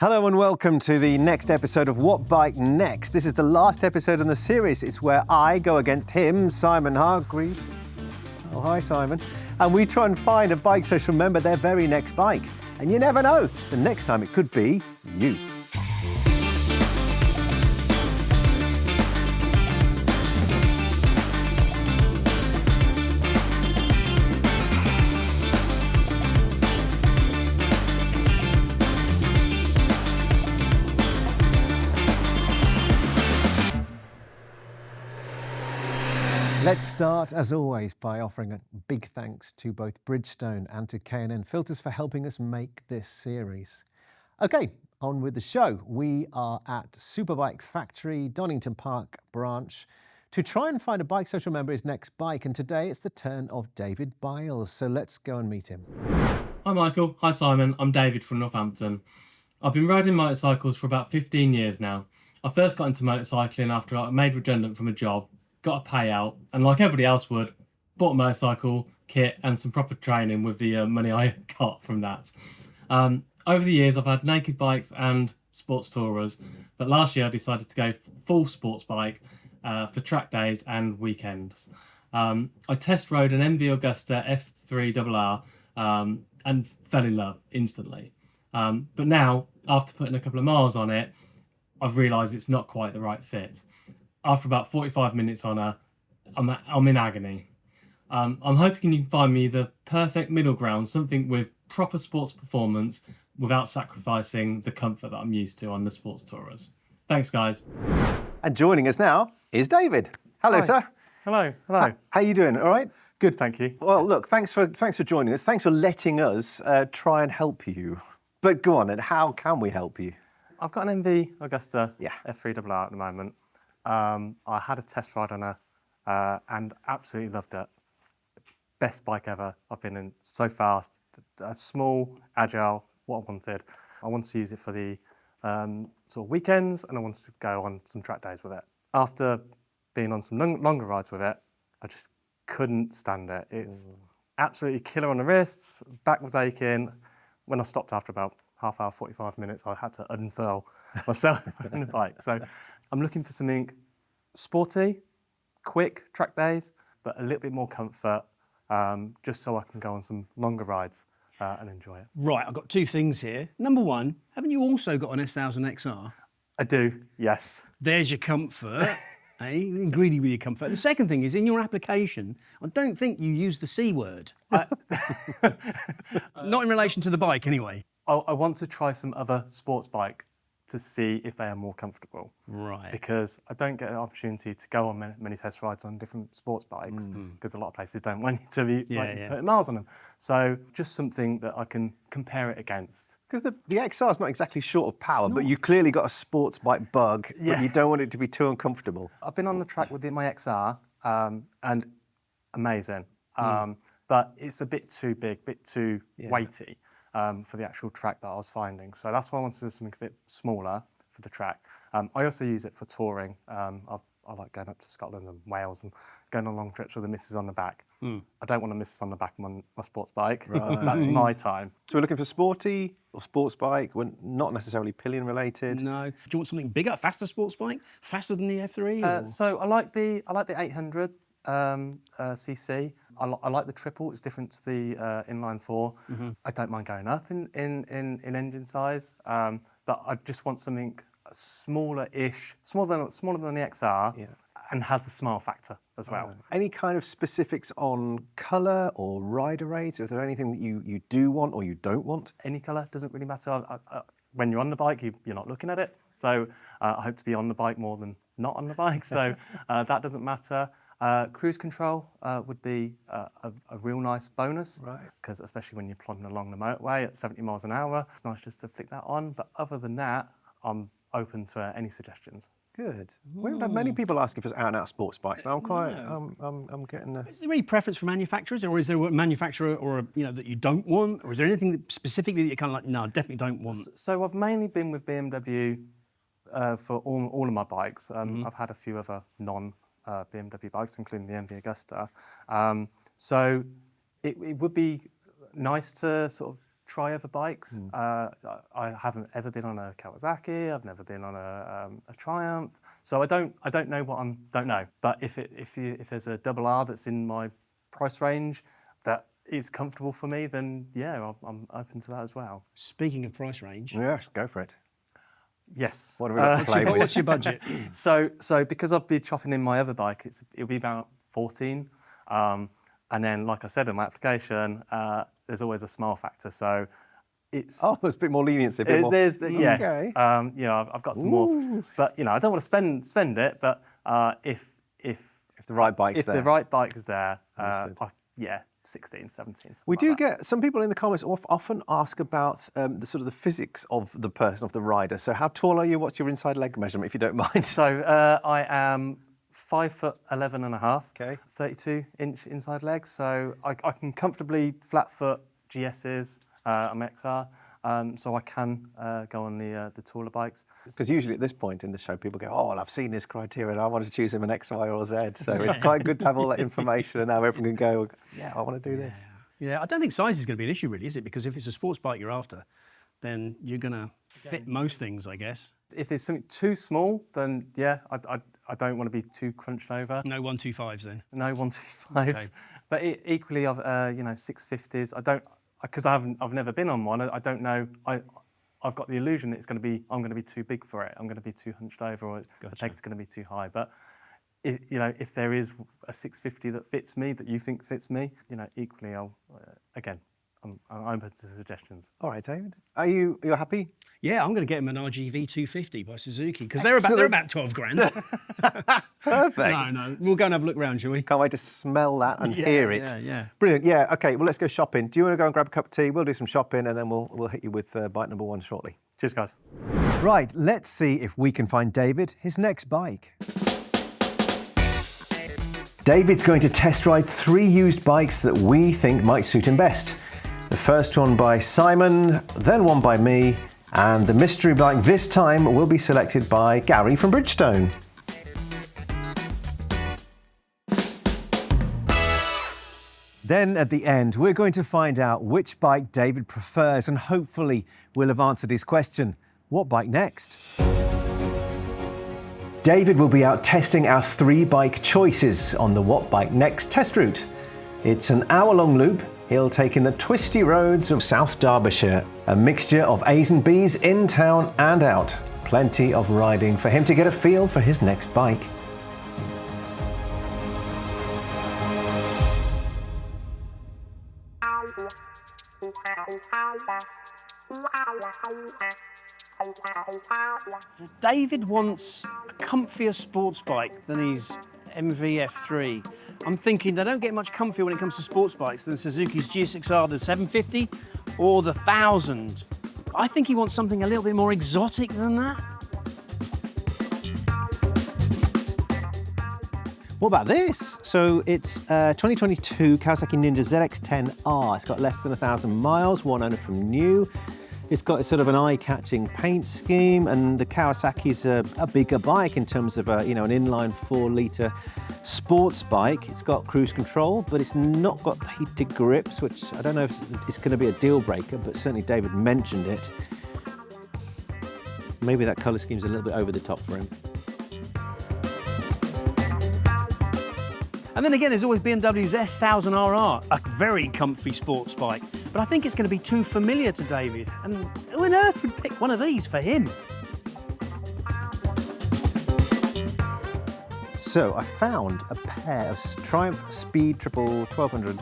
Hello and welcome to the next episode of What Bike Next. This is the last episode in the series. It's where I go against him, Simon Hargreave. Oh, hi, Simon. And we try and find a BikeSocial member their very next bike. And you never know, the next time it could be you. Let's start, as always, by offering a big thanks to both Bridgestone and to K&N Filters for helping us make this series. Okay, on with the show. We are at Superbike Factory, Donington Park branch, to try and find a BikeSocial member his next bike, and today it's the turn of David Byles, so let's go and meet him. Hi Michael, hi Simon, I'm David from Northampton. I've been riding motorcycles for about 15 years now. I first got into motorcycling after I was made redundant from a job, got a payout, and like everybody else would, bought a motorcycle, kit and some proper training with the money I got from that. Over the years I've had naked bikes and sports tourers, but last year I decided to go full sports bike for track days and weekends. I test rode an MV Agusta F3RR and fell in love instantly. But now, after putting a couple of miles on it, I've realised it's not quite the right fit. After about 45 minutes on her, I'm in agony. I'm hoping you can find me the perfect middle ground, something with proper sports performance without sacrificing the comfort that I'm used to on the sports tourers. Thanks, guys. And joining us now is David. Hello, Hi. sir. Hello. How are you doing? All right? Good, thank you. Well, look, thanks for joining us. Thanks for letting us try and help you. But go on, then, how can we help you? I've got an MV Agusta Yeah. F3RR at the moment. I had a test ride on her and absolutely loved it. Best bike ever. I've been in so fast, small, agile, what I wanted. I wanted to use it for the sort of weekends, and I wanted to go on some track days with it. After being on some longer rides with it, I just couldn't stand it. It's absolutely killer on the wrists, back was aching. When I stopped after about half hour, 45 minutes, I had to unfurl myself in the bike. So I'm looking for something sporty, quick track days, but a little bit more comfort, just so I can go on some longer rides and enjoy it. Right, I've got two things here. Number one, haven't you also got an S1000XR? I do, yes. There's your comfort, being greedy with your comfort. The second thing is, in your application, I don't think you use the C word. Not in relation to the bike, anyway. I want to try some other sports bike to see if they are more comfortable. Right. Because I don't get an opportunity to go on many test rides on different sports bikes, because a lot of places don't want you to be putting miles on them. So just something that I can compare it against. Because the XR is not exactly short of power, but you've clearly got a sports bike bug, but you don't want it to be too uncomfortable. I've been on the track with my XR, and amazing. But it's a bit too big, bit too weighty for the actual track that I was finding. So that's why I wanted to do something a bit smaller for the track. I also use it for touring. I like going up to Scotland and Wales and going on long trips with the missus on the back. I don't want a missus on the back of my sports bike. Right. That's my time. So we're looking for sporty or sports bike, we're not necessarily pillion related. No. Do you want something bigger, faster sports bike? Faster than the F3? So I like the 800 cc. I like the triple. It's different to the inline 4. I don't mind going up in engine size, but I just want something smaller-ish, smaller than the XR, and has the smile factor as well. Any kind of specifics on colour or rider rate? Is there anything that you do want or you don't want? Any colour, doesn't really matter. When you're on the bike, you're not looking at it. So I hope to be on the bike more than not on the bike. So that doesn't matter. Cruise control would be a real nice bonus, right? Because especially when you're plodding along the motorway at 70 miles an hour, it's nice just to flick that on. But other than that, I'm open to any suggestions. Good. We haven't had many people asking for out-and-out sports bikes. So I'm quite. I'm getting. Is there any preference for manufacturers, or is there a manufacturer or that you don't want, or is there anything that specifically that you're kind of like, no, I definitely don't want? So I've mainly been with BMW for all of my bikes. I've had a few other non-BMW bikes, including the MV Agusta. So it would be nice to sort of try other bikes. I haven't ever been on a Kawasaki. I've never been on a Triumph. So I don't know what don't know. But if there's a double R that's in my price range that is comfortable for me, then yeah, I'm open to that as well. Speaking of price range, Yeah, go for it. Yes. What are we got to play with? what's your budget? So because I'll be chopping in my other bike, it'll be about 14. And then, like I said in my application, there's always a smile factor. So it's There's a bit more leniency. A bit more. yes. Okay. I've got some more, but I don't want to spend it. But if the right bike's if there. the right bike is there, Understood. 16, 17. We like do that. get some people in the comments often ask about the sort of the physics of the person, of the rider. So how tall are you? What's your inside leg measurement, if you don't mind? So I am 5'11" and a half, Okay. 32-inch inside legs. So I can comfortably flat foot GSs, MXR. So I can go on the taller bikes. Because usually at this point in the show, people go, well, I've seen this criteria and I want to choose him an X, Y or Z. So it's quite good to have all that information and now everyone can go, yeah, I want to do this. Yeah, I don't think size is going to be an issue, really, is it? Because if it's a sports bike you're after, then you're going to fit most things, I guess. If it's something too small, then yeah, I don't want to be too crunched over. No 125s then. No 125s. Okay. But equally, I've 650s. I don't, because I've never been on one. I don't know. I've got the illusion I'm going to be too big for it. I'm going to be too hunched over, or the peg's going to be too high. But if there is a 650 that fits me, that you think fits me, equally, I'm open to suggestions. All right, David. You're happy? Yeah, I'm going to get him an RGV 250 by Suzuki because they're about 12 grand. Perfect. No, we'll go and have a look round, shall we? Can't wait to smell that and hear it. Yeah. Brilliant. Yeah, OK, well, let's go shopping. Do you want to go and grab a cup of tea? We'll do some shopping and then we'll hit you with bike number 1 shortly. Cheers, guys. Right, let's see if we can find David his next bike. David's going to test ride 3 used bikes that we think might suit him best. The first one by Simon, then one by me, and the mystery bike this time will be selected by Gary from Bridgestone. Then at the end, we're going to find out which bike David prefers and hopefully we'll have answered his question. What bike next? David will be out testing our 3 bike choices on the What Bike Next test route. It's an hour-long loop. He'll take in the twisty roads of South Derbyshire, a mixture of A's and B's in town and out. Plenty of riding for him to get a feel for his next bike. So David wants a comfier sports bike than his MV F3. I'm thinking they don't get much comfier when it comes to sports bikes than Suzuki's GSX-R, the 750 or the 1000. I think he wants something a little bit more exotic than that. What about this? So it's 2022 Kawasaki Ninja ZX-10R. It's got less than 1,000 miles, one owner from new. It's got sort of an eye-catching paint scheme, and the Kawasaki's a bigger bike in terms of an inline 4-litre sports bike. It's got cruise control, but it's not got heated grips, which I don't know if it's going to be a deal breaker, but certainly David mentioned it. Maybe that colour scheme's a little bit over the top for him. And then again, there's always BMW's S1000RR, a very comfy sports bike. But I think it's going to be too familiar to David. And who on earth would pick one of these for him? So I found a pair of Triumph Speed Triple 1200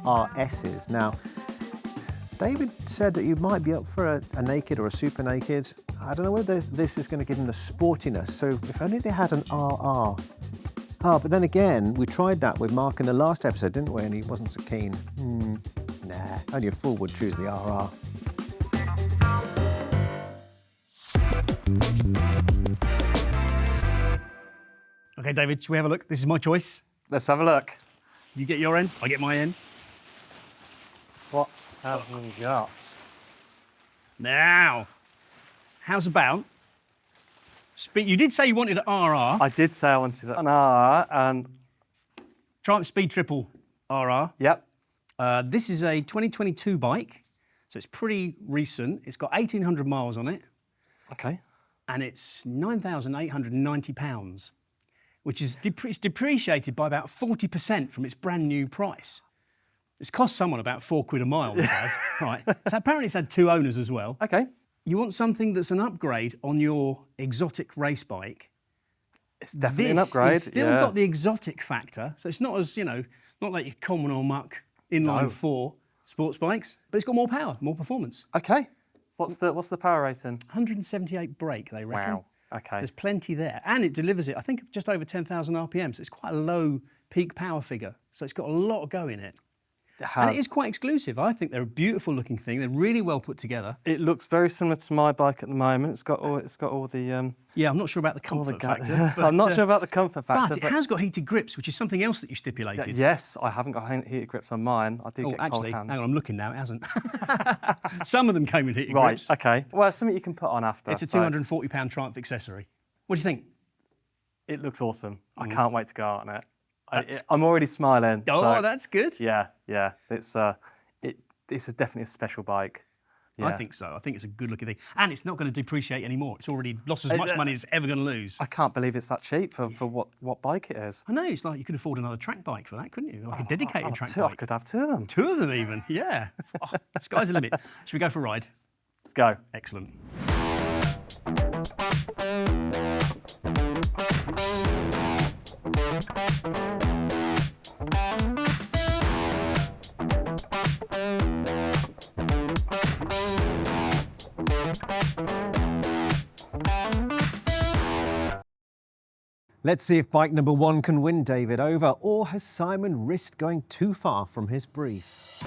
RSs. Now, David said that you might be up for a naked or a super naked. I don't know whether this is going to give him the sportiness. So if only they had an RR. Oh, but then again, we tried that with Mark in the last episode, didn't we? And he wasn't so keen. Nah, only a fool would choose the RR. Okay, David, shall we have a look? This is my choice. Let's have a look. You get your end, I get my end. What have we got? Now, how's about speed? You did say you wanted an RR. I did say I wanted an R, and Triumph Speed Triple RR. yep. This is a 2022 bike. It's So it's pretty recent. It's got 1,800 miles on it, Okay. and it's £9,890, which is it's depreciated by about 40% from its brand new price. It's cost someone about £4 a mile, this has. Right. So apparently it's had 2 owners as well. Okay. You want something that's an upgrade on your exotic race bike. It's definitely an This upgrade. has still yeah. got the exotic factor, so it's not as, not like your common or muck inline 4 sports bikes, but it's got more power, more performance. Okay. What's the power rating? 178 brake, they reckon. Wow. Okay. So there's plenty there. And it delivers it, I think, just over 10,000 RPM, so it's quite a low peak power figure. So it's got a lot of go in it. And it is quite exclusive. I think they're a beautiful looking thing. They're really well put together. It looks very similar to my bike at the moment. It's got all the. Yeah, I'm not sure about the comfort factor. But, I'm not sure about the comfort factor. But it has got heated grips, which is something else that you stipulated. Yes, I haven't got heated grips on mine. I do get actually, cold hands. hang on, I'm looking now. It hasn't. Some of them came with heated Right. grips. Okay. Well, it's something you can put on after. It's a £240 Triumph accessory. What do you think? It looks awesome. I can't wait to go out on it. I'm already smiling. Oh, so, that's good. Yeah. It's definitely a special bike. Yeah. I think so. I think it's a good looking thing. And it's not going to depreciate anymore. It's already lost as much money as it's ever going to lose. I can't believe it's that cheap for what bike it is. I know, it's like you could afford another track bike for that, couldn't you? Like a dedicated track I bike. could have 2 of them. 2 of them even, yeah. Oh, sky's the limit. Should we go for a ride? Let's go. Excellent. Let's see if bike number 1 can win David over, or has Simon risked going too far from his brief?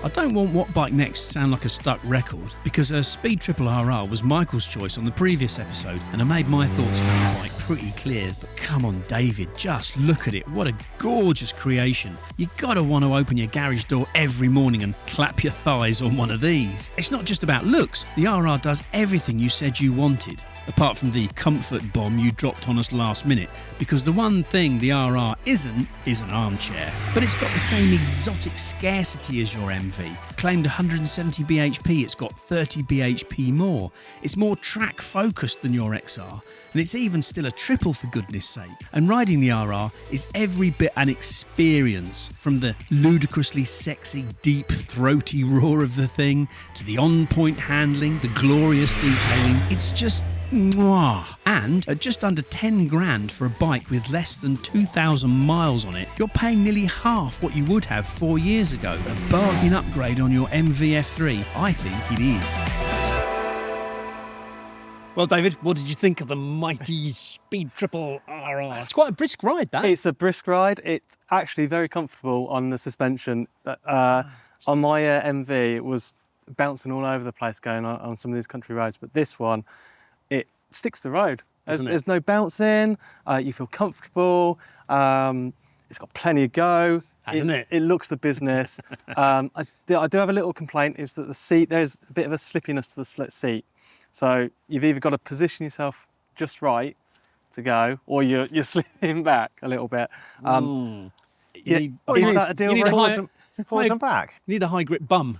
I don't want What Bike Next to sound like a stuck record, because a Speed Triple RR was Michael's choice on the previous episode, and I made my thoughts about the bike pretty clear. But come on, David, just look at it. What a gorgeous creation. You gotta want to open your garage door every morning and clap your thighs on one of these. It's not just about looks. The RR does everything you said you wanted, apart from the comfort bomb you dropped on us last minute, because the one thing the RR isn't is an armchair. But it's got the same exotic scarcity as your MV. Claimed 170 bhp, it's got 30 bhp more. It's more track focused than your XR, and it's even still a triple for goodness sake. And riding the RR is every bit an experience, from the ludicrously sexy, deep, throaty roar of the thing, to the on-point handling, the glorious detailing. It's just mwah. And at just under 10 grand for a bike with less than 2,000 miles on it, you're paying nearly half what you would have 4 years ago. A bargain upgrade on your MV F3, I think it is. Well, David, what did you think of the mighty Speed Triple RR? It's quite a brisk ride, that. It's a brisk ride. It's actually very comfortable on the suspension. On my MV, it was bouncing all over the place going on some of these country roads, but this one, it sticks to the road. There's no bouncing. You feel comfortable. It's got plenty of go. Hasn't it? It looks the business. I do have a little complaint, is that the seat, there's a bit of a slippiness to the seat. So you've either got to position yourself just right to go, or you're slipping back a little bit. You need Forwards and back. You need a high grip bum.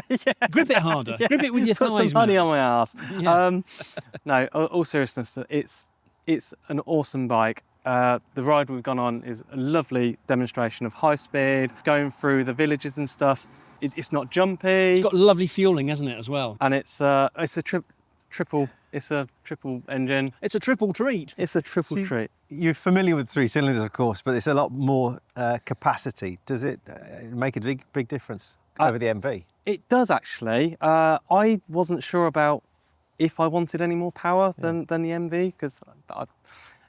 Yeah. Grip it harder. Yeah. Grip it with your Put thighs, some honey man. on my ass. Yeah. No, all seriousness, it's an awesome bike. The ride we've gone on is a lovely demonstration of high speed, going through the villages and stuff. It's not jumpy. It's got lovely fueling, hasn't it, as well? And it's a triple engine. It's a triple treat. It's a triple treat. You're familiar with 3 cylinders, of course, but it's a lot more capacity. Does it make a big difference over the MV? It does, actually. I wasn't sure about if I wanted any more power than the MV, because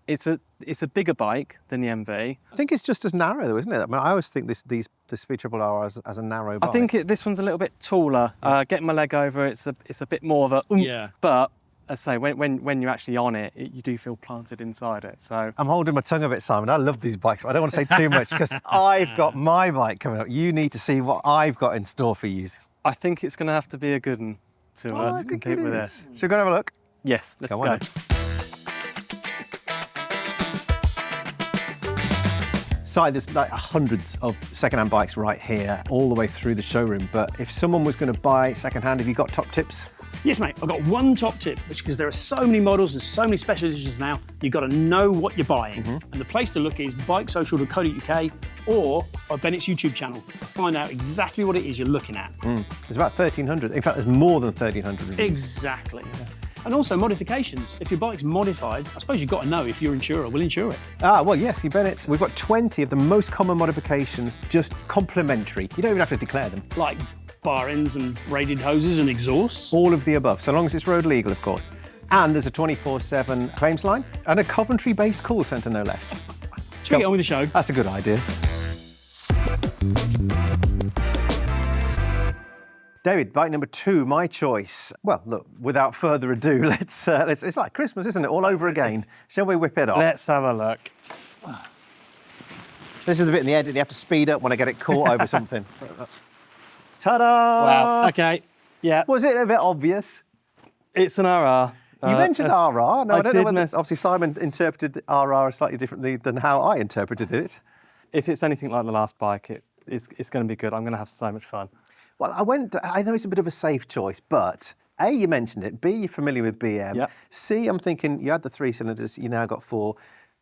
it's a bigger bike than the MV. I think it's just as narrow, though, isn't it? I mean, I always think the Speed Triple RR as a narrow bike. I think this one's a little bit taller. Getting my leg over, it's a bit more of a oomph. Yeah. But as I say, when you're actually on it, you do feel planted inside it. So I'm holding my tongue a bit, Simon. I love these bikes, but I don't want to say too much because I've got my bike coming up. You need to see what I've got in store for you. I think it's going to have to be a good one to compete with it. Should we go and have a look? Yes, let's Come go. on then. Si, there's like hundreds of second-hand bikes right here, all the way through the showroom. But if someone was going to buy second-hand, have you got top tips? Yes, mate, I've got one top tip, which because there are so many models and so many special editions now, you've got to know what you're buying. And the place to look is BikeSocial.co.uk or Bennett's YouTube channel. Find out exactly what it is you're looking at. There's about 1,300. In fact, there's more than 1,300. Exactly. Yeah. And also modifications. If your bike's modified, I suppose you've got to know if your insurer will insure it. Ah, well, yes, you Bennett's. We've got 20 of the most common modifications, just complimentary. You don't even have to declare them. Like bar ends and braided hoses and exhausts. All of the above, so long as it's road legal, of course. And there's a 24/7 claims line and a Coventry-based call centre, no less. Should we get on with the show? That's a good idea. David, bike number 2, my choice. Well, look, without further ado, let's it's like Christmas, isn't it? All over again. Shall we whip it off? Let's have a look. This is the bit in the edit you have to speed up when I get it caught over something. Ta-da! Wow. Okay. Yeah. Was it a bit obvious? It's an RR. You mentioned RR. No, I don't know whether, miss. obviously Simon interpreted the RR slightly differently than how I interpreted it. If it's anything like the last bike, it's going to be good. I'm going to have so much fun. Well, I know it's a bit of a safe choice, but A, you mentioned it. B, you're familiar with BM. Yep. C, I'm thinking you had the 3 cylinders, you now got 4.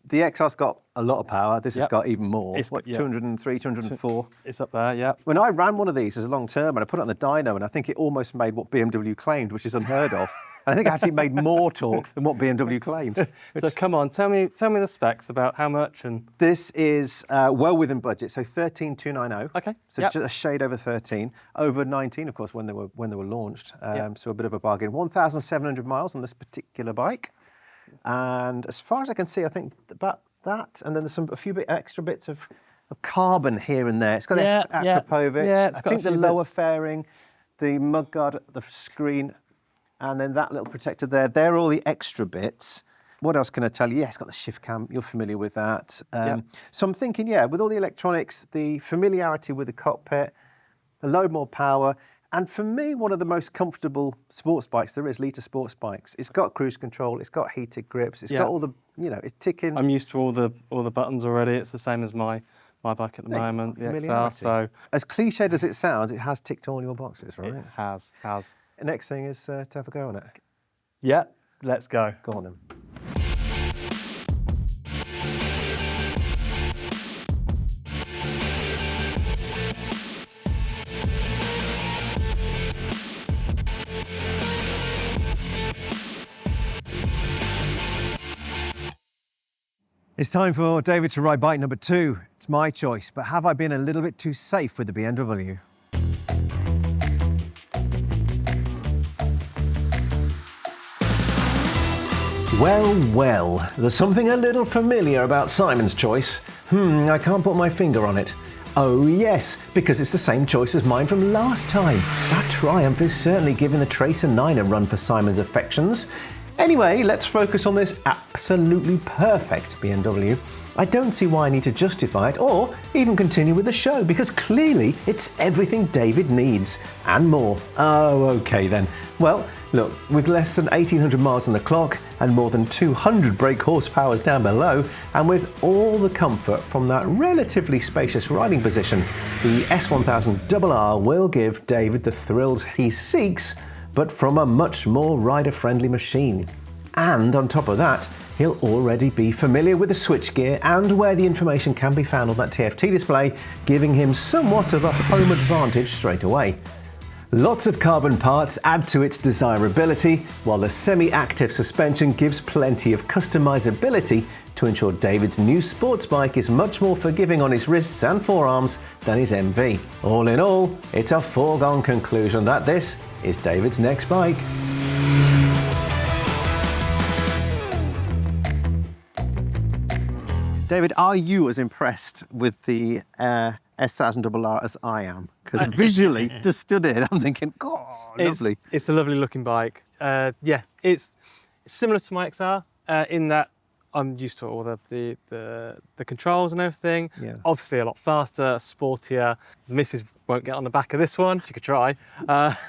The XR's got a lot of power. This has got even more. It's got 203, 204? It's up there, yeah. When I ran one of these as a long term and I put it on the dyno, and I think it almost made what BMW claimed, which is unheard of. And I think it actually made more torque than what BMW claimed. So come on, tell me the specs about how much and... This is well within budget, so 13,290. Okay. So just a shade over 13, over 19, of course, when they were launched. So a bit of a bargain. 1,700 miles on this particular bike, and as far as I can see, I think about that. And then there's a few extra bits of carbon here and there. It's got the Akrapovic. Yeah, I think the lower fairing, the mudguard, the screen, and then that little protector there. They're all the extra bits. What else can I tell you? Yeah, it's got the shift cam. You're familiar with that. So I'm thinking, with all the electronics, the familiarity with the cockpit, a load more power, and for me, one of the most comfortable sports bikes there is, Lita sports bikes. It's got cruise control, it's got heated grips, it's got all the, it's ticking. I'm used to all the buttons already. It's the same as my bike at the moment, the XR. So as cliched as it sounds, it has ticked all your boxes, right? It has. The next thing is to have a go on it. Yeah, let's go. Go on then. It's time for David to ride bike number 2. It's my choice, but have I been a little bit too safe with the BMW? Well, there's something a little familiar about Simon's choice. I can't put my finger on it. Oh yes, because it's the same choice as mine from last time. That Triumph is certainly giving the Tracer 9 a run for Simon's affections. Anyway, let's focus on this absolutely perfect BMW. I don't see why I need to justify it or even continue with the show, because clearly it's everything David needs and more. Oh, okay then. Well, look, with less than 1,800 miles on the clock and more than 200 brake horsepowers down below, and with all the comfort from that relatively spacious riding position, the S1000RR will give David the thrills he seeks, but from a much more rider-friendly machine. And on top of that, he'll already be familiar with the switchgear and where the information can be found on that TFT display, giving him somewhat of a home advantage straight away. Lots of carbon parts add to its desirability, while the semi-active suspension gives plenty of customizability to ensure David's new sports bike is much more forgiving on his wrists and forearms than his MV. All in all, it's a foregone conclusion that this is David's next bike. David, are you as impressed with the S1000RR as I am? Because visually, just stood it, I'm thinking, God, lovely. It's a lovely looking bike. It's similar to my XR in that I'm used to all the controls and everything. Yeah. Obviously a lot faster, sportier. The missus won't get on the back of this one. She could try. But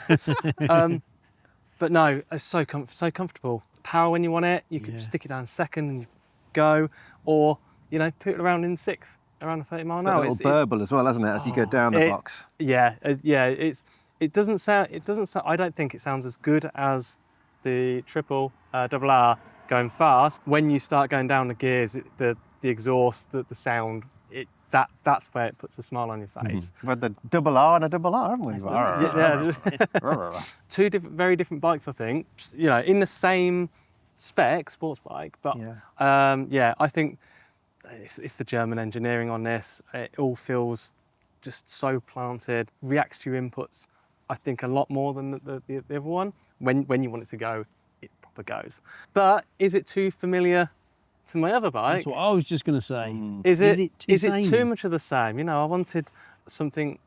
no, it's so comfortable. Power when you want it. You can stick it down second and you go, or put it around in 6th. around 30 mile It's an got a hour. little burble as well, hasn't it, as you go down the box? Yeah, it doesn't sound. I don't think it sounds as good as the triple double R going fast. When you start going down the gears, the exhaust, the sound, that's where it puts a smile on your face. We've had the double R and a double R, haven't we? Yeah. Two very different bikes, I think. You know, in the same spec, sports bike, but I think it's the German engineering on this. It all feels just so planted. Reacts to your inputs, I think, a lot more than the other one. When you want it to go, it proper goes. But is it too familiar to my other bike? That's what I was just going to say. Is it too too much of the same? You know, I wanted something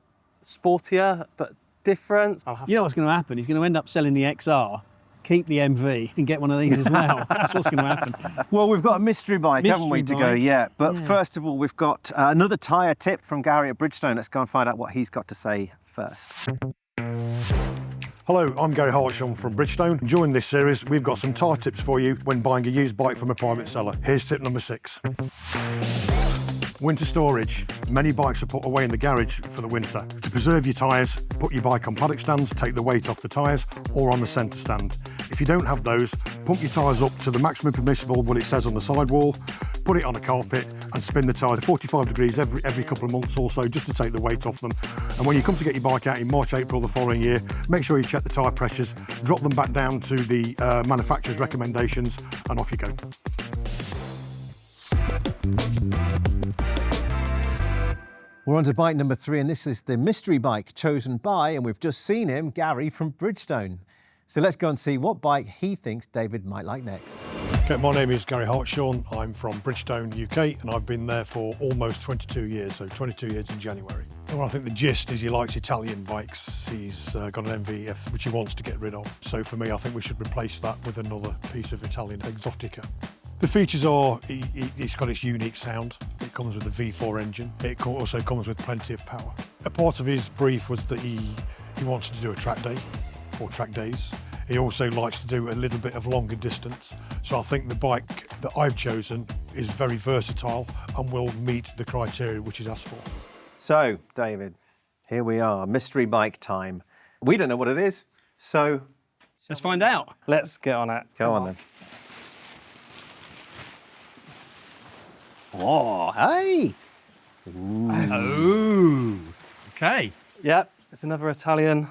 sportier but different. You know what's going to happen? He's going to end up selling the XR, keep the MV, and get one of these as well. That's what's going to happen. Well, we've got a mystery bike, haven't we, to go yet? But first of all, we've got another tyre tip from Gary at Bridgestone. Let's go and find out what he's got to say first. Hello, I'm Gary Hartshorn from Bridgestone. During this series, we've got some tyre tips for you when buying a used bike from a private seller. Here's tip number 6. Winter storage. Many bikes are put away in the garage for the winter. To preserve your tyres, put your bike on paddock stands, take the weight off the tyres, or on the centre stand. If you don't have those, pump your tyres up to the maximum permissible, what it says on the sidewall, put it on a carpet and spin the tyres 45 degrees every couple of months or so, just to take the weight off them. And when you come to get your bike out in March, April the following year, make sure you check the tyre pressures, drop them back down to the manufacturer's recommendations, and off you go. We're on to bike number 3, and this is the mystery bike chosen by, and we've just seen him, Gary from Bridgestone. So let's go and see what bike he thinks David might like next. Okay, my name is Gary Hartshorn. I'm from Bridgestone, UK, and I've been there for almost 22 years, so 22 years in January. Well, I think the gist is he likes Italian bikes. He's got an MV F, which he wants to get rid of. So for me, I think we should replace that with another piece of Italian exotica. The features are, it's got its unique sound. It comes with a V4 engine. It also comes with plenty of power. A part of his brief was that he wants to do a track day, or track days. He also likes to do a little bit of longer distance. So I think the bike that I've chosen is very versatile and will meet the criteria which he's asked for. So, David, here we are, mystery bike time. We don't know what it is, so... Let's find out. Let's get on it. Go on then. Oh, hey! Oh, okay. Yep, it's another Italian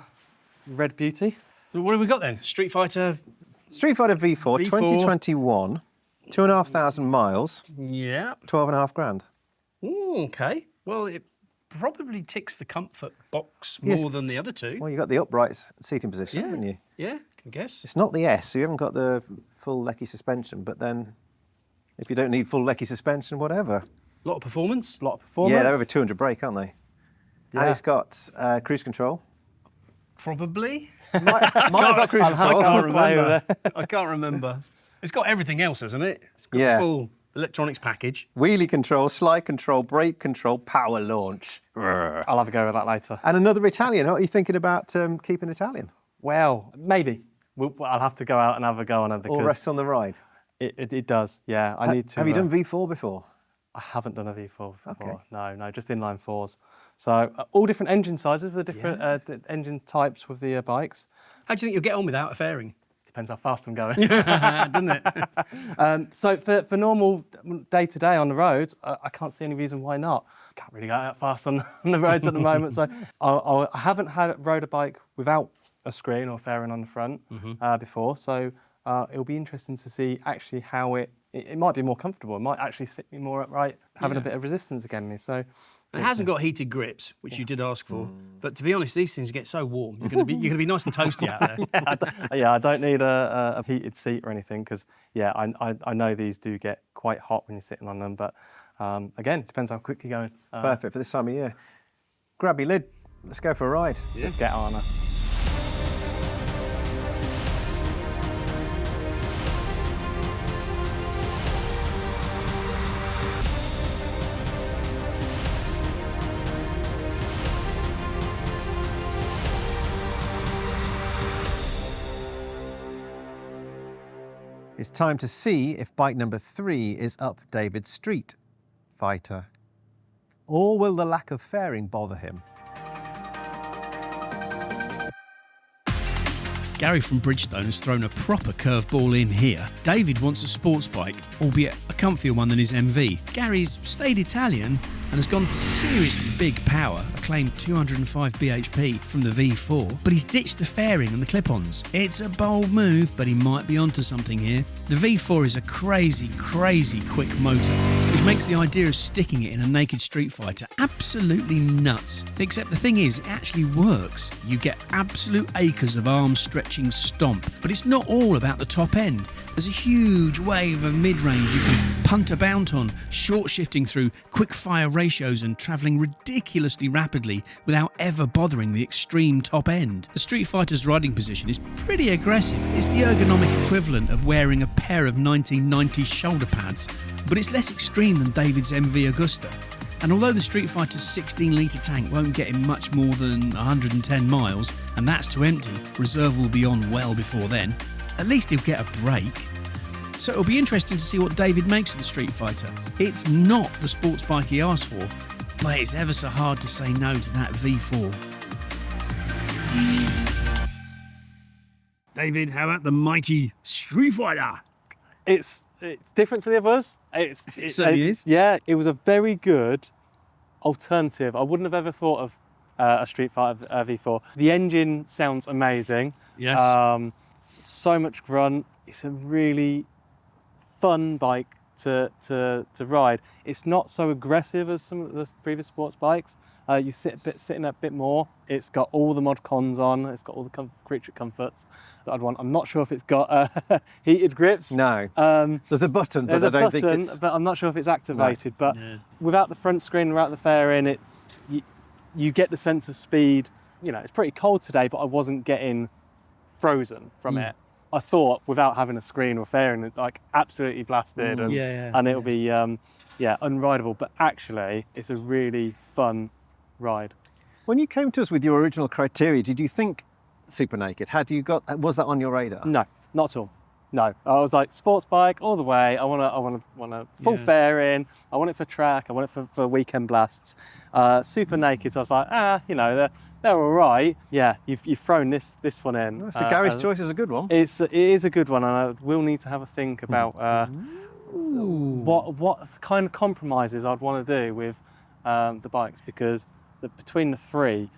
red beauty. What have we got then? Street Fighter? Street Fighter V4, 2021, 2,500 miles, Yeah. 12.5 grand. Okay. Well, it probably ticks the comfort box more than the other two. Well, you've got the upright seating position, haven't you? Yeah, I guess. It's not the S, so you haven't got the full Lecky suspension, but then if you don't need full Lecky suspension, whatever. A lot of performance. A lot of performance. Yeah, they're over 200 brake, aren't they? Yeah. And it's got cruise control. Probably. Might have got cruise I control. can't remember. I can't remember. It's got everything else, hasn't it? It's got Yeah. the full electronics package. Wheelie control, slide control, brake control, power launch. Rrr. I'll have a go with that later. And another Italian. What are you thinking about keeping Italian? Well, maybe. I'll have to go out and have a go on it because All rests on the ride. it does, yeah. I need to. Have you done V4 before? I haven't done a V4 before. Okay. No, just inline 4s. So all different engine sizes with the different engine types with the bikes. How do you think you'll get on without a fairing? Depends how fast I'm going. Doesn't it? So for normal day-to-day on the roads, I can't see any reason why not. Can't really go that fast on the roads at the moment. So I haven't rode a bike without a screen or fairing on the front before. So it'll be interesting to see actually how it might be more comfortable. It might actually sit me more upright, having a bit of resistance again. So it hasn't got heated grips, which you did ask for. But to be honest, these things get so warm. You're going to be nice and toasty out there. I don't need a heated seat or anything because I know these do get quite hot when you're sitting on them. But again, depends how quick you're going. Perfect for this time of year. Grab your lid. Let's go for a ride. Let's get on it. It's time to see if bike number 3 is up David's Street Fighter. or will the lack of fairing bother him? Gary from Bridgestone has thrown a proper curveball in here. David wants a sports bike, albeit a comfier one than his MV. Gary's stayed Italian and has gone for seriously big power, a claimed 205 bhp from the V4, but he's ditched the fairing and the clip-ons. It's a bold move, but he might be onto something here. The V4 is a crazy, crazy quick motor, which makes the idea of sticking it in a naked Street Fighter absolutely nuts. Except the thing is, it actually works. You get absolute acres of arm-stretching stomp, but it's not all about the top end. There's a huge wave of mid-range you can punt about on, short-shifting through quick-fire ratios and travelling ridiculously rapidly without ever bothering the extreme top end. The Street Fighter's riding position is pretty aggressive. It's the ergonomic equivalent of wearing a pair of 1990s shoulder pads, but it's less extreme than David's MV Agusta. And although the Street Fighter's 16-litre tank won't get him much more than 110 miles, and that's to empty, reserve will be on well before then, at least he'll get a break. So it'll be interesting to see what David makes of the Street Fighter. It's not the sports bike he asked for, but it's ever so hard to say no to that V4. David, how about the mighty Street Fighter? It's different to the others. It certainly is. Yeah, it was a very good alternative. I wouldn't have ever thought of a Street Fighter V4. The engine sounds amazing. Yes. So much grunt. It's a really fun bike to ride. It's not so aggressive as some of the previous sports bikes. You sitting a bit more. It's got all the mod cons on. It's got all the creature comforts that I'd want. I'm not sure if it's got heated grips. No. There's a button, but There's I a don't button, think it's... but I'm not sure if it's activated. No. But without the front screen, without the fairing, you get the sense of speed. You know, it's pretty cold today, but I wasn't getting frozen from it. I thought without having a screen or fairing, it like absolutely blasted and it'll be unrideable. But actually, it's a really fun ride. When you came to us with your original criteria, did you think super naked? Was that on your radar? No, not at all. No, I was like sports bike all the way. I want a full fairing. I want it for track. I want it for weekend blasts. Super naked. So I was like, they're all right. Yeah, you've thrown this one in. So Gary's choice is a good one. It is a good one, and I will need to have a think about what kind of compromises I'd want to do with the bikes, because between the three,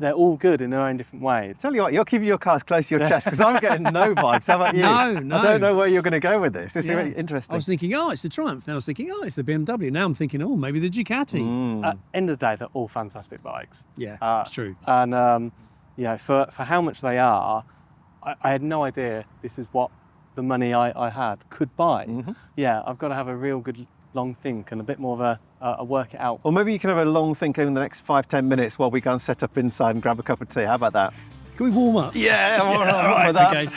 they're all good in their own different ways. Tell you what, you're keeping your cards close to your chest because I'm getting no vibes. How about you? No. I don't know where you're going to go with this. This is really interesting. I was thinking, it's the Triumph. Then I was thinking, it's the BMW. Now I'm thinking, maybe the Ducati. At the end of the day, they're all fantastic bikes. Yeah, it's true. And for how much they are, I had no idea this is what the money I had could buy. Yeah, I've got to have a real good long think and a bit more of a work it out. Or maybe you can have a long think in the next 5-10 minutes while we go and set up inside and grab a cup of tea. How about that? Can we warm up? Yeah, I'm all right with that.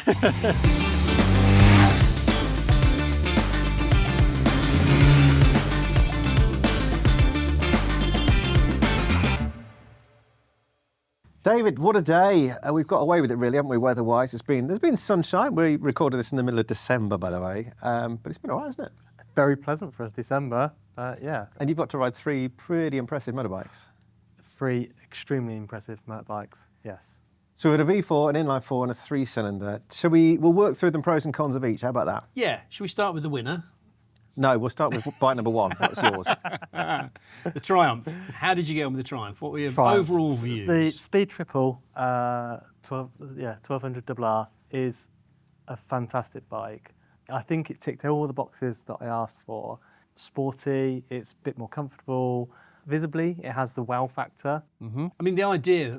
David, what a day. We've got away with it really, haven't we, weather-wise? There's been sunshine. We recorded this in the middle of December, by the way. But it's been all right, hasn't it? Very pleasant for us, December. Yeah. And you've got to ride 3 pretty impressive motorbikes. 3 extremely impressive motorbikes, yes. So we had a V4, an inline 4 and a 3-cylinder. We'll work through the pros and cons of each. How about that? Yeah. Should we start with the winner? No, we'll start with bike number 1. What's yours? The Triumph. How did you get on with the Triumph? What were your overall views? The Speed Triple 1200 RR is a fantastic bike. I think it ticked all the boxes that I asked for. Sporty, it's a bit more comfortable. Visibly, it has the wow factor. I mean,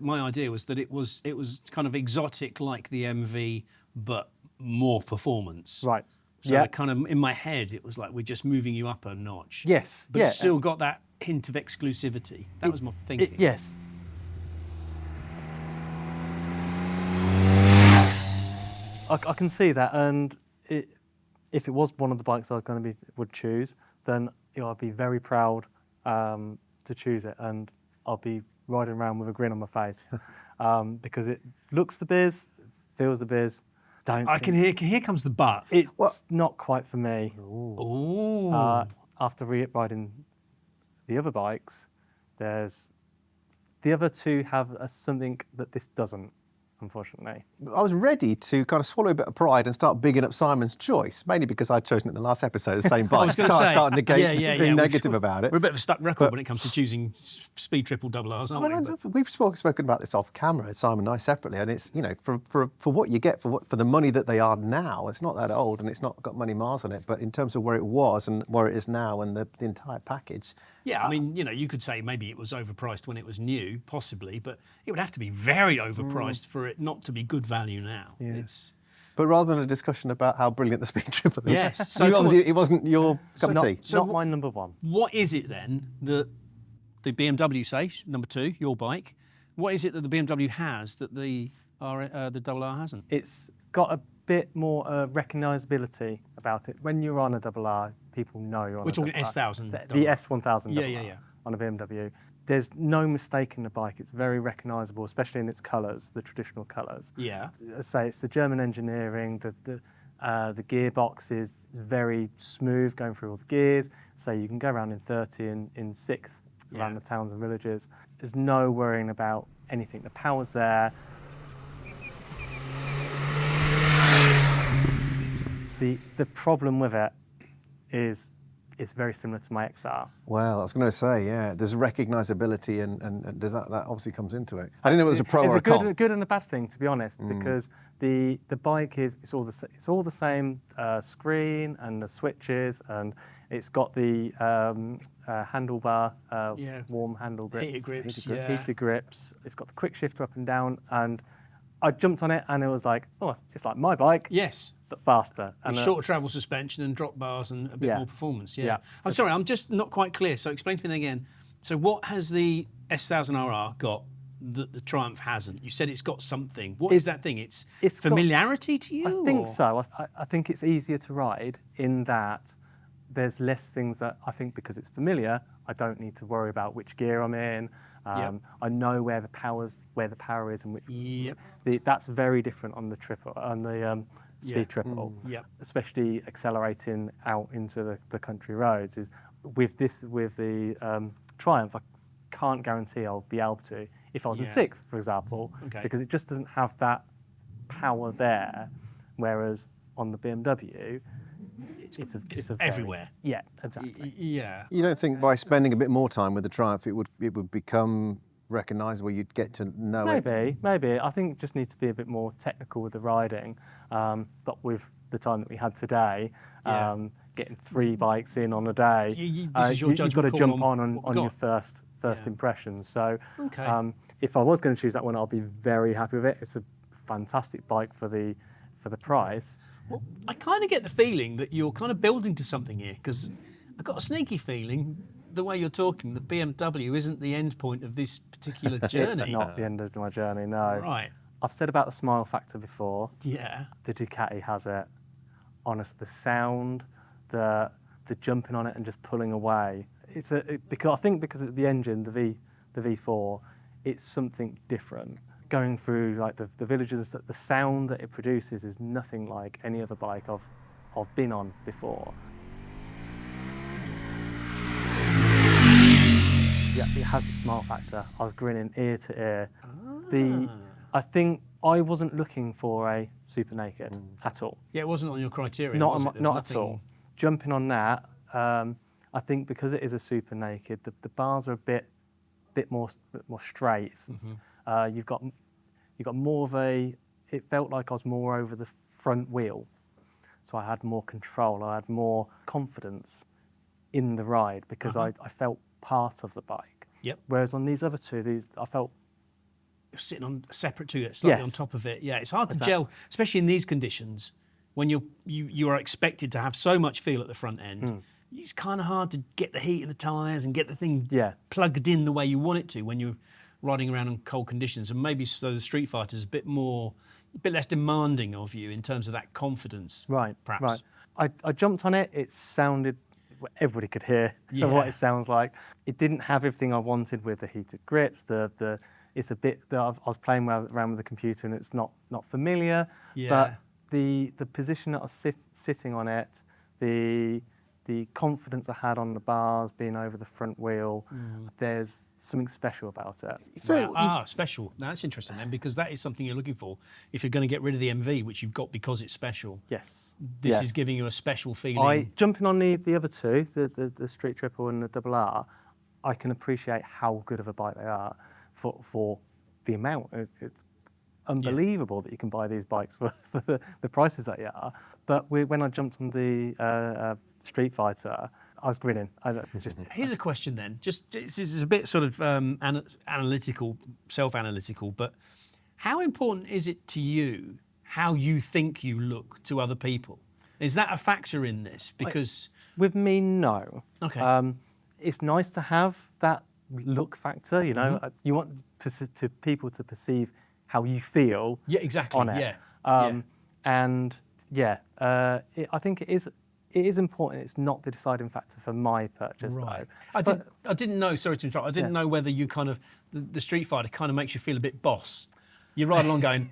my idea was that it was kind of exotic like the MV, but more performance. Right. So it kind of, in my head, it was like we're just moving you up a notch. Yes. But it's still got that hint of exclusivity. That was my thinking. Yes. I can see that, and if it was one of the bikes I was would choose, then I'd be very proud to choose it, and I'll be riding around with a grin on my face because it looks the biz, feels the biz. I can hear. Here comes the but. It's not quite for me. Ooh. After riding the other bikes, The other two have something that this doesn't, unfortunately. I was ready to kind of swallow a bit of pride and start bigging up Simon's choice, mainly because I'd chosen it in the last episode, the same bike. I was going to Can't say, start negating being negative about it. We're a bit of a stuck record when it comes to choosing speed triple double Rs, aren't we? We've spoken about this off camera, Simon and I separately, and it's, you know, for what you get for the money that they are now, it's not that old and it's not got many miles on it, but in terms of where it was and where it is now and the entire package. Yeah, I mean, you know, you could say maybe it was overpriced when it was new, possibly, but it would have to be very overpriced for it not to be good value now. Yeah. But rather than a discussion about how brilliant the speed triple is, yes, so it wasn't your cup of tea. Not my number one. What is it then that the BMW, say, number 2, your bike, what is it that the BMW has that the double R hasn't? It's got a bit more recognisability about it. When you're on a double R, people know you're on We're a double talking S1000. The S1000 double Yeah. R on a BMW. There's no mistaking the bike. It's very recognisable, especially in its colours, the traditional colours. Yeah. As I say, it's the German engineering. The gearbox is very smooth, going through all the gears. So you can go around in 30 in sixth around the towns and villages. There's no worrying about anything. The power's there. The problem with it is it's very similar to my XR. Well, I was going to say, yeah, there's recognisability and does that obviously comes into it. I didn't know it was a pro or a con. It's a good and a bad thing, to be honest, because the bike it's all the same screen and the switches, and it's got the handlebar, warm handle grips, heated grips. It's got the quick shifter up and down, and I jumped on it and it was like, oh, it's like my bike. Yes. But faster. And shorter travel suspension and drop bars and a bit more performance. Yeah. I'm sorry, I'm just not quite clear. So explain to me again. So what has the S1000RR got that the Triumph hasn't? You said it's got something. What is that thing? It's familiarity to you? I think so. I think it's easier to ride in that there's less things that I think because it's familiar, I don't need to worry about which gear I'm in. I know where the power is, and which that's very different on the speed triple. Especially accelerating out into the country roads. Is with the Triumph, I can't guarantee I'll be able to if I was in sixth, for example, because it just doesn't have that power there. Whereas on the BMW, it's everywhere. Yeah, exactly. Yeah. You don't think by spending a bit more time with the Triumph, it would become recognisable? You'd get to know it. Maybe. I think just need to be a bit more technical with the riding. But with the time that we had today, getting 3 bikes in on a day, you've got to jump on your first impressions. So if I was going to choose that one, I'll be very happy with it. It's a fantastic bike for the price. Well, I kind of get the feeling that you're kind of building to something here, because I've got a sneaky feeling the way you're talking, the BMW isn't the end point of this particular journey. It's not the end of my journey, no. Right. I've said about the smile factor before. Yeah. The Ducati has it. Honest, the sound, the jumping on it and just pulling away. Because of the engine, the V4, it's something different. Going through like the villages, the sound that it produces is nothing like any other bike I've been on before. Yeah, it has the smile factor. I was grinning ear to ear. I think I wasn't looking for a super naked at all. Yeah, it wasn't on your criteria. Not at all. Jumping on that, I think because it is a super naked, the bars are a bit more straight. You've got more of a. It felt like I was more over the front wheel, so I had more control. I had more confidence in the ride because I felt part of the bike. Yep. Whereas on these other two, I felt you're sitting on separate to it, slightly on top of it. Yeah, it's hard to gel, especially in these conditions when you are expected to have so much feel at the front end. It's kind of hard to get the heat of the tyres and get the thing plugged in the way you want it to when you're riding around in cold conditions. And maybe so the Street Fighter is a bit less demanding of you in terms of that confidence. Right, perhaps. Right. I jumped on it. It sounded. Everybody could hear what it sounds like. It didn't have everything I wanted with the heated grips. It's a bit. I was playing around with the computer and it's not familiar. Yeah. But the position that I was sitting on it, the the confidence I had on the bars, being over the front wheel. There's something special about it. Special. Now that's interesting then, because that is something you're looking for. If you're going to get rid of the MV, which you've got because it's special, Yes. this is giving you a special feeling. Jumping on the other two, the Street Triple and the Double R, I can appreciate how good of a bike they are for the amount. It's unbelievable that you can buy these bikes for the prices that you are. But when I jumped on the Street Fighter, I was grinning. Here's a question then. This is a bit sort of analytical, self-analytical, but how important is it to you how you think you look to other people? Is that a factor in this? Because with me, no. Okay. It's nice to have that look factor. You know, you want people to perceive how you feel. Yeah, exactly. On it. Yeah. And yeah, I think it is important. It's not the deciding factor for my purchase, Right. though. I didn't know. Sorry to interrupt. I didn't know whether you kind of the Street Fighter kind of makes you feel a bit boss. You ride along going,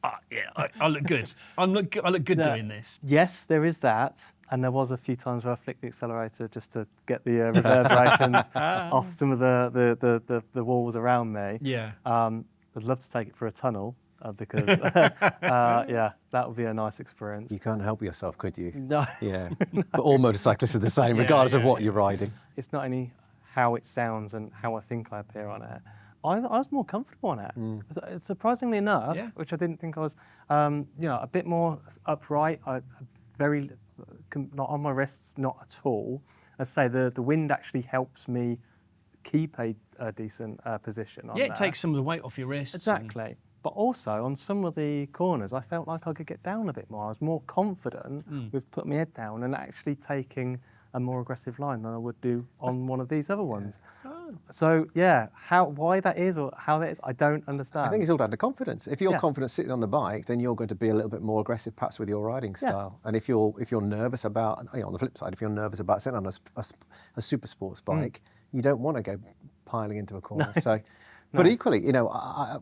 I look good. I look good doing this. Yes, there is that. And there was a few times where I flicked the accelerator just to get the reverberations off some of the walls around me. Yeah. I'd love to take it for a tunnel because, that would be a nice experience. You can't help yourself, could you? No. Yeah. But all motorcyclists are the same, regardless of what you're riding. It's not only how it sounds and how I think I appear on it. I was more comfortable on it. Surprisingly enough, which I didn't think I was, a bit more upright. Not on my wrists, not at all. As I say, the wind actually helps me keep a decent position on Yeah, it there. takes some of the weight off your wrists. Exactly. But also, on some of the corners, I felt like I could get down a bit more. I was more confident with putting my head down and actually taking a more aggressive line than I would do on one of these other ones. Oh. So, yeah, why that is or how that is, I don't understand. I think it's all down to confidence. If you're confident sitting on the bike, then you're going to be a little bit more aggressive, perhaps with your riding style. And if you're nervous about, on the flip side, if you're nervous about sitting on a super sports bike, you don't want to go piling into a corner. No. So. But equally,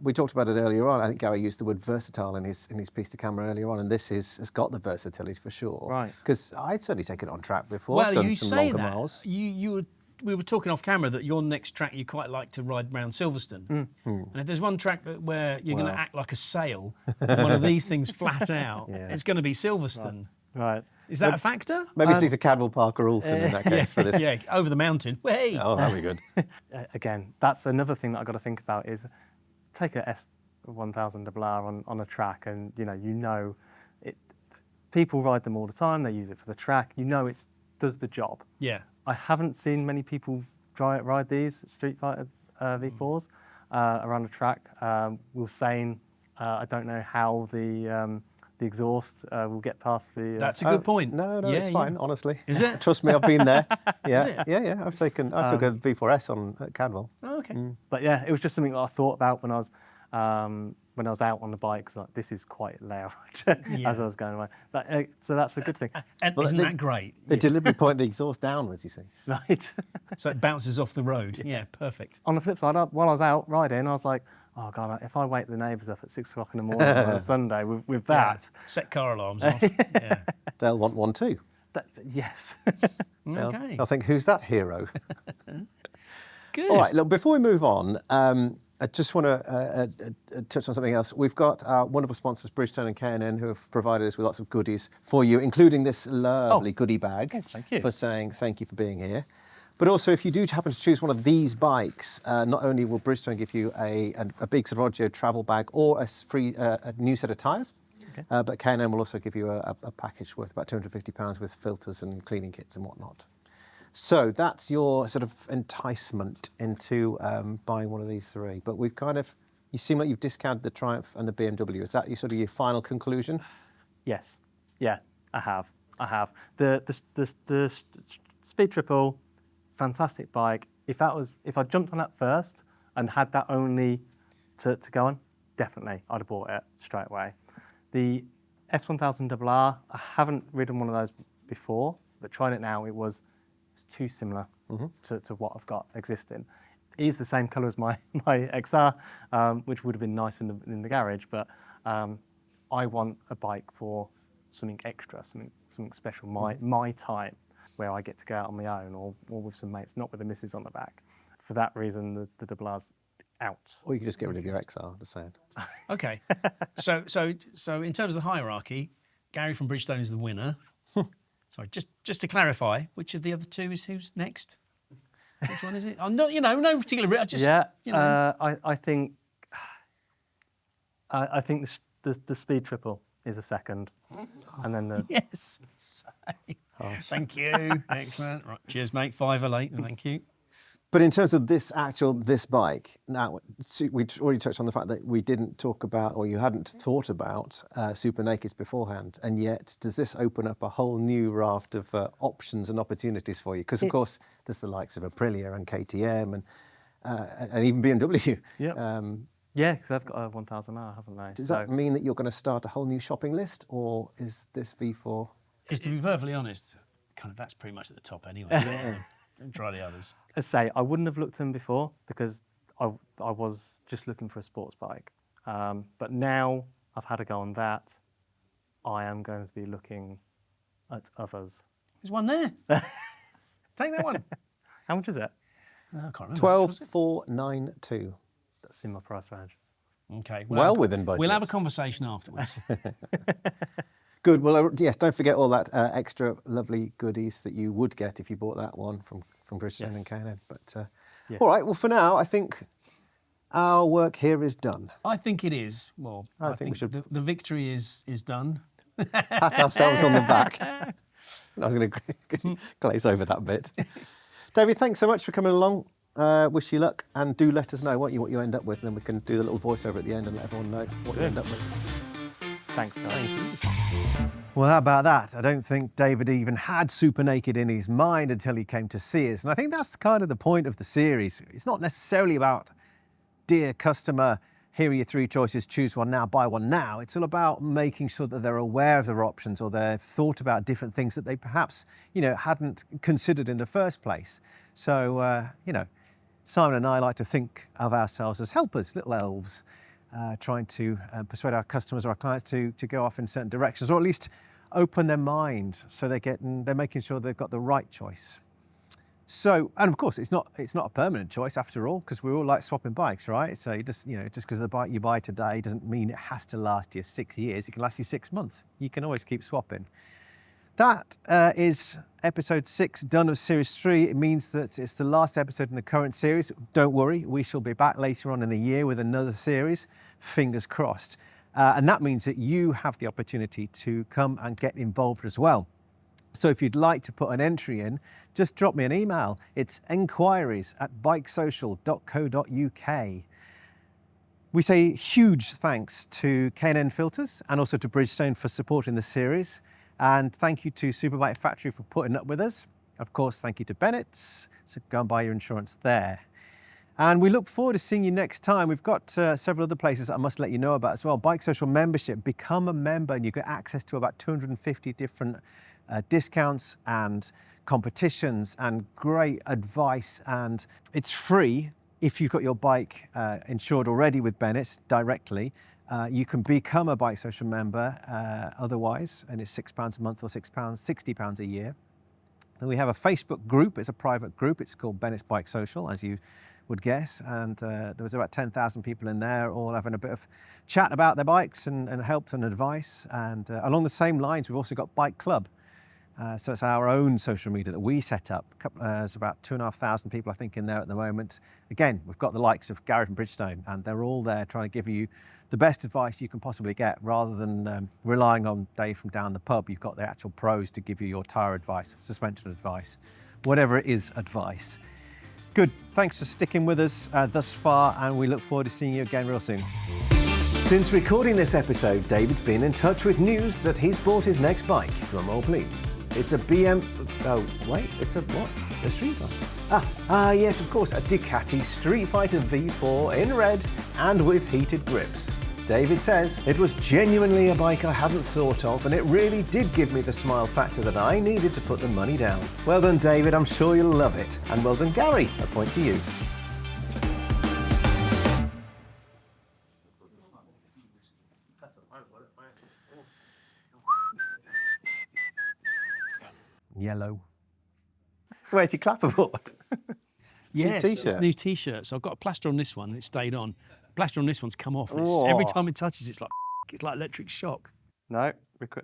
we talked about it earlier on. I think Gary used the word versatile in his piece to camera earlier on, and this has got the versatility for sure. Right. Because I'd certainly taken it on track before. Well, I've done you some say longer that. miles. We were talking off camera that your next track you quite like to ride around Silverstone. And if there's one track where you're going to act like a sail, and one of these things flat out, it's going to be Silverstone. Right. Is that a factor? Maybe stick to Cadwell Park or Alton in that case for this. Yeah, over the mountain. Hey. Oh, that'd be good. Again, that's another thing that I've got to think about is take a S1000RR on a track and, it. People ride them all the time. They use it for the track. It does the job. Yeah. I haven't seen many people ride these Street Fighter V4s around the track. We were saying, I don't know how the exhaust will get past the... That's a good point. No, it's fine, honestly. Is it? Trust me, I've been there. Yeah, Is it? yeah. I took a V4S on at Cadwell. Oh, okay. But yeah, it was just something that I thought about when I was out on the bike. 'Cause like, this is quite loud as I was going away. So that's a good thing. And isn't that great? They deliberately point the exhaust downwards, you see. Right. So it bounces off the road. Yeah, perfect. On the flip side, while I was out riding, I was like, oh God, if I wake the neighbours up at 6 o'clock in the morning on a Sunday with that. Yeah. Set car alarms off. Yeah. They'll want one too. Yes. Okay. They'll think, who's that hero? Good. All right, look, before we move on, I just want to touch on something else. We've got our wonderful sponsors, Bridgestone and K&N, who have provided us with lots of goodies for you, including this lovely goodie bag. Oh, thank you. For saying thank you for being here. But also, if you do happen to choose one of these bikes, not only will Bridgestone give you a big Soroggio travel bag or a new set of tyres, but K&N will also give you a package worth about £250 with filters and cleaning kits and whatnot. So that's your sort of enticement into buying one of these three. But you seem like you've discounted the Triumph and the BMW. Is that your final conclusion? Yes. Yeah, I have. The Speed Triple, fantastic bike. If I jumped on that first and had that only to go on, definitely I'd have bought it straight away. The S1000RR, I haven't ridden one of those before, but trying it now, it's too similar to what I've got existing. It is the same colour as my XR, which would have been nice in the garage, but I want a bike for something extra, something special, my type. where I get to go out on my own or with some mates, not with the missus on the back. For that reason, the double R's out. Or you could just get rid of your XR, just saying. Okay. So in terms of the hierarchy, Gary from Bridgestone is the winner. Sorry, just to clarify, which of the other two is who's next? Which one is it? I'm not, no particular. I just, I think the speed triple is a second, and then the yes. Thank you. Excellent. Right. Cheers, mate. $5 late. Thank you. But in terms of this bike, now we already touched on the fact that we didn't talk about, or you hadn't thought about super nakeds beforehand, and yet does this open up a whole new raft of options and opportunities for you? Because of course there's the likes of Aprilia and KTM and even BMW. Yeah, because they've got a 1000R, haven't they? Does that mean that you're going to start a whole new shopping list, or is this V4? Because to be perfectly honest, kind of that's pretty much at the top anyway. Don't try the others. As I say, I wouldn't have looked at them before because I was just looking for a sports bike. But now I've had a go on that, I am going to be looking at others. There's one there. Take that one. How much is it? I can't remember. 12,492. That's in my price range. Okay. Well within budget. We'll have a conversation afterwards. Good. Well, yes, don't forget all that extra lovely goodies that you would get if you bought that one from Bridgestone and K&N. But Yes. all right. Well, for now, I think our work here is done. I think it is. Well, I think we should the victory is done. pat ourselves on the back. I was going to glaze over that bit. David, thanks so much for coming along. Wish you luck, and do let us know, won't you, what you end up with, and then we can do the little voiceover at the end and let everyone know what you end up with. Thanks, guys. Thank you. Well, how about that? I don't think David even had Super Naked in his mind until he came to see us. And I think that's kind of the point of the series. It's not necessarily about, dear customer, here are your 3 choices, choose one now, buy one now. It's all about making sure that they're aware of their options, or they've thought about different things that they perhaps, hadn't considered in the first place. So, Simon and I like to think of ourselves as helpers, little elves, trying to persuade our customers or our clients to go off in certain directions, or at least open their mind so they're making sure they've got the right choice. So, and of course, it's not a permanent choice after all, because we all like swapping bikes, right? So you just because the bike you buy today doesn't mean it has to last you 6 years. It can last you 6 months. You can always keep swapping. That is episode 6 done of series 3. It means that it's the last episode in the current series. Don't worry, we shall be back later on in the year with another series, fingers crossed. And that means that you have the opportunity to come and get involved as well. So if you'd like to put an entry in, just drop me an email. It's enquiries@bikesocial.co.uk. We say huge thanks to K&N Filters and also to Bridgestone for supporting the series. And thank you to Superbike Factory for putting up with us. Of course, thank you to Bennett's, so go and buy your insurance there. And we look forward to seeing you next time. We've got several other places I must let you know about as well. BikeSocial membership, become a member and you get access to about 250 different discounts and competitions and great advice. And it's free if you've got your bike insured already with Bennett's directly. You can become a BikeSocial member otherwise, and it's £6 a month or £60 a year. Then we have a Facebook group. It's a private group. It's called Bennett's BikeSocial, as you would guess. And there was about 10,000 people in there, all having a bit of chat about their bikes and help and advice. And along the same lines, we've also got Bike Club. So it's our own social media that we set up. There's about 2,500 people, I think, in there at the moment. Again, we've got the likes of Gary from Bridgestone, and they're all there trying to give you the best advice you can possibly get, rather than relying on Dave from down the pub. You've got the actual pros to give you your tyre advice, suspension advice, whatever it is advice. Good, thanks for sticking with us thus far, and we look forward to seeing you again real soon. Since recording this episode, David's been in touch with news that he's bought his next bike. Drum roll, please. It's a it's a what? A Street Fighter. Yes, of course, a Ducati Street Fighter V4 in red and with heated grips. David says, it was genuinely a bike I hadn't thought of, and it really did give me the smile factor that I needed to put the money down. Well done, David, I'm sure you'll love it. And well done, Gary, a point to you. Yellow. Where's your clapperboard? Yes, it's t-shirt? a new T-shirt. So I've got a plaster on this one and it stayed on. Plaster on this one's come off. And Whoa. every time it touches, it's like electric shock. No,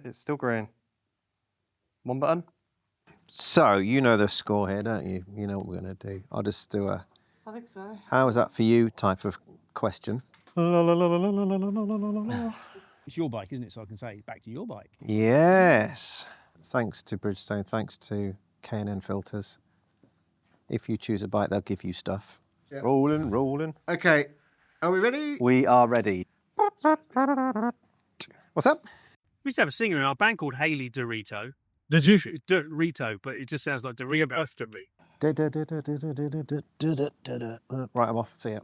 it's still green. One button. So, you know the score here, don't you? You know what we're going to do. I'll just do a I think so. how is that for you type of question. It's your bike, isn't it? So I can say back to your bike. Yes. Thanks to Bridgestone, thanks to K&N Filters. If you choose a bike, they'll give you stuff. Yeah. Rolling, rolling. Okay, are we ready? We are ready. What's up? We used to have a singer in our band called Hayley Dorito. Did you? Dorito, but it just sounds like Dorito to me. Right, I'm off. See ya.